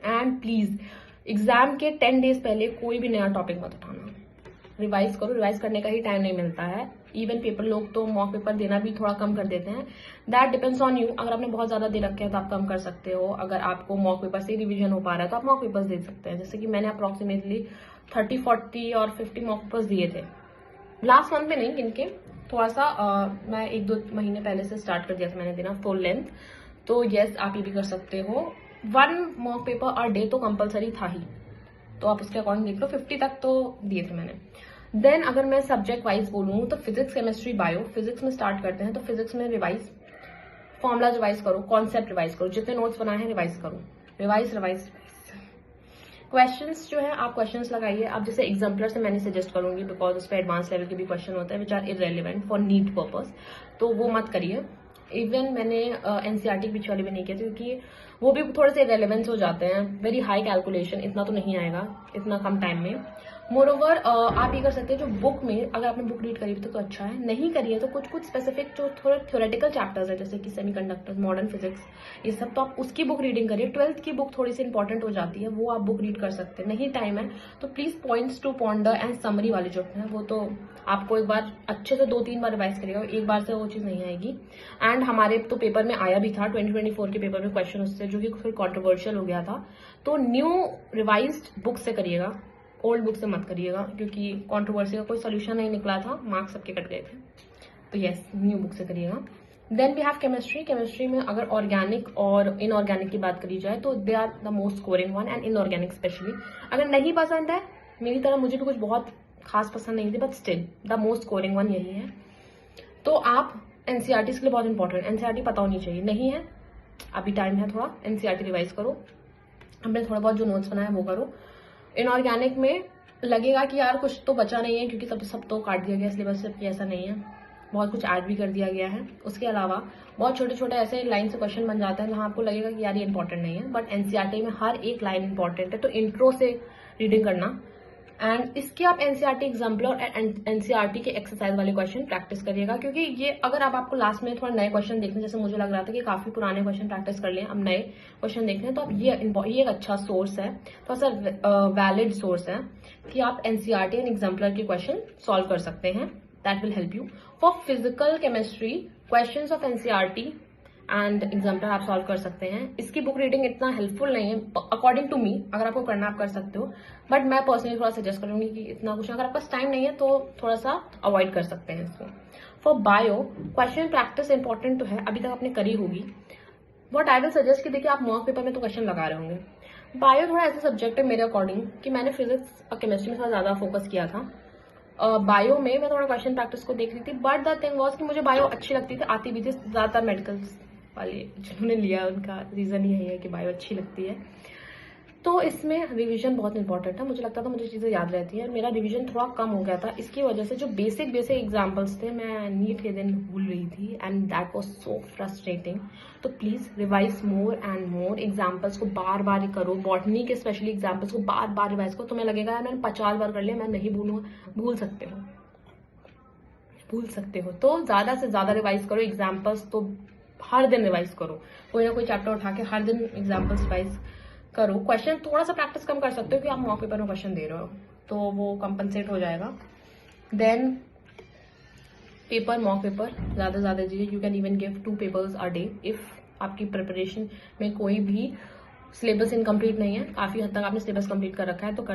And please exam के 10 days पहले कोई भी नया टॉपिक मत उठाना। रिवाइज करो, रिवाइज करने का ही टाइम नहीं मिलता है। इवन पेपर लोग तो मॉक पेपर देना भी थोड़ा कम कर देते हैं। That depends on you. अगर आपने बहुत ज्यादा दे रखे हैं तो आप कम कर सकते हो। अगर आपको मॉक पेपर से रिवीजन हो पा रहा है तो आप मॉक पेपर्स दे सकते हैं। जैसे कि मैंने अप्रोक्सीमेटली 30, 40 और 50 मॉक पेपर्स दिए थे लास्ट मंथ में, नहीं इनके थोड़ा सा मैं 1-2 महीने पहले से स्टार्ट कर दिया था मैंने देना फुल लेंथ। तो यस, आप ये भी कर सकते हो। 1 मॉक पेपर और डे तो कंपलसरी था ही, तो आप उसके अकॉर्डिंग देख लो। 50 तक तो दिए थे मैंने। देन अगर मैं सब्जेक्ट वाइज बोलूँ तो फिजिक्स, केमिस्ट्री, बायो। फिजिक्स में स्टार्ट करते हैं तो फिजिक्स में रिवाइज, फॉर्मुला रिवाइज करो, कॉन्सेप्ट रिवाइज करो, जितने नोट्स बनाए हैं रिवाइज करो, रिवाइज रिवाइज। क्वेश्चंस जो है आप क्वेश्चंस लगाइए। आप जैसे एग्जाम्पलर से मैंने सजेस्ट करूंगी, बिकॉज उस पर एडवांस लेवल के भी क्वेश्चन होते हैं which are irrelevant for NEET purpose, तो वो मत करिए। इवन मैंने एनसीईआरटी बीच वाले भी नहीं किया क्योंकि वो भी थोड़े से इरेलीवेंस हो जाते हैं। वेरी हाई कैलकुलेशन, इतना तो नहीं आएगा इतना कम टाइम में। मोर ओवर आप ये कर सकते हैं जो बुक में, अगर आपने बुक रीड करी तो अच्छा है, नहीं करी है तो कुछ कुछ स्पेसिफिक जो थोड़े थ्योरेटिकल चैप्टर्स है जैसे कि सेमीकंडक्टर, मॉडर्न फिजिक्स, ये सब तो आप उसकी बुक रीडिंग करिए। 12th की बुक थोड़ी सी इंपॉर्टेंट हो जाती है, वो आप बुक रीड कर सकते हैं। नहीं टाइम है तो please points to ponder and summary वाली जो है वो तो आपको एक बार अच्छे से 2-3 बार रिवाइज करिएगा, एक बार से वो चीज नहीं आएगी। एंड हमारे तो पेपर में आया भी था 2024 के पेपर में क्वेश्चन उससे, जो कि थोड़ी कॉन्ट्रोवर्शियल हो गया था। तो न्यू रिवाइज्ड बुक से करिएगा, ओल्ड बुक से मत करिएगा, क्योंकि कंट्रोवर्सी का कोई सोल्यूशन नहीं निकला था, मार्क्स सबके कट गए थे। तो यस, न्यू बुक से करिएगा। Then we have chemistry. Chemistry में अगर ऑर्गेनिक और इनऑर्गेनिक की बात करी जाए तो they are the most scoring one, and inorganic specially. अगर नहीं पसंद है, मेरी तरह मुझे भी कुछ बहुत खास पसंद नहीं थी, but still the most scoring one यही है। तो आप एनसीईआरटी के लिए बहुत इंपॉर्टेंट, एनसीईआरटी पता होनी चाहिए। नहीं है, अभी टाइम है थोड़ा, एनसीईआरटी रिवाइज करो, हमने थोड़ा बहुत जो नोट्स बनाया वो करो। इनऑर्गेनिक में लगेगा कि यार कुछ तो बचा नहीं है क्योंकि सब तो काट दिया गया सिलेबस से, ऐसा नहीं है, बहुत कुछ ऐड भी कर दिया गया है। उसके अलावा बहुत छोटे छोटे ऐसे लाइन से क्वेश्चन बन जाते हैं जहां आपको लगेगा कि यार ये इंपॉर्टेंट नहीं है, बट एनसीईआरटी में हर एक लाइन इंपॉर्टेंट है। तो इंट्रो से रीडिंग करना, एंड इसके आप एनसीईआरटी एग्जाम्पल और एनसीईआरटी के एक्सरसाइज वाले क्वेश्चन प्रैक्टिस करिएगा, क्योंकि ये अगर आपको लास्ट में थोड़ा नए क्वेश्चन देखने, जैसे मुझे लग रहा था कि काफी पुराने क्वेश्चन प्रैक्टिस कर लिए, अब नए क्वेश्चन देखने, तो अब ये एक अच्छा सोर्स है, थोड़ा सा वैलिड सोर्स है कि आप एनसीईआरटी एंड एग्जाम्पलर के क्वेश्चन सॉल्व कर सकते हैं। That will help you for physical chemistry. Questions of NCERT and example आप सॉल्व कर सकते हैं। इसकी बुक रीडिंग इतना हेल्पफुल नहीं है अकॉर्डिंग टू मी, अगर आपको करना आप कर सकते हो, बट मैं पर्सनली थोड़ा सजेस्ट करूंगी कि इतना कुछ, अगर आपके पास टाइम नहीं है तो थोड़ा सा अवॉइड कर सकते हैं इसको। For bio, question practice important तो है, अभी तक आपने करी होगी, बट आई विल सजेस्ट कि देखिए आप मॉक पेपर में तो क्वेश्चन लगा रहे होंगे। बायो थोड़ा ऐसा सब्जेक्ट है मेरे अकॉर्डिंग कि मैंने फिजिक्स और केमिस्ट्री में थोड़ा ज्यादा फोकस किया था। बायो में मैं थोड़ा क्वेश्चन प्रैक्टिस को देख रही थी, बट द थिंग वाज कि मुझे बायो अच्छी लगती थी, आती भी थी। ज्यादातर मेडिकल वाले जिन्होंने लिया उनका रीजन यही है कि बायो अच्छी लगती है। तो इसमें रिवीजन बहुत इंपॉर्टेंट है। मुझे लगता था मुझे चीजें याद रहती है, मेरा रिवीजन थोड़ा कम हो गया था, इसकी वजह से जो बेसिक एग्जाम्पल्स थे मैं नीट के दिन भूल रही थी, and that was so frustrating. तो please revise more and more, examples को बार बार करो, बॉटनी के स्पेशली एग्जाम्पल्स को बार बार रिवाइज करो। तुम्हें लगेगा यार मैंने 50 बार कर लिया, मैं नहीं भूलूंगा, भूल सकते हो। तो ज्यादा से ज्यादा रिवाइज करो एग्जाम्पल्स, तो हर दिन रिवाइज करो, कोई ना कोई चैप्टर उठा के हर दिन एग्जाम्पल्स रिवाइज करो। क्वेश्चन थोड़ा सा प्रैक्टिस कम कर सकते हो कि आप मॉक पेपर में क्वेश्चन दे रहे हो, तो वो कंपनसेट हो जाएगा। देन पेपर, मॉक पेपर ज्यादा दीजिए। You can even give 2 papers a day if आपकी प्रिपरेशन में कोई भी सिलेबस इनकम्प्लीट नहीं है, काफी हद तक आपने सिलेबस कंप्लीट कर रखा है तो कर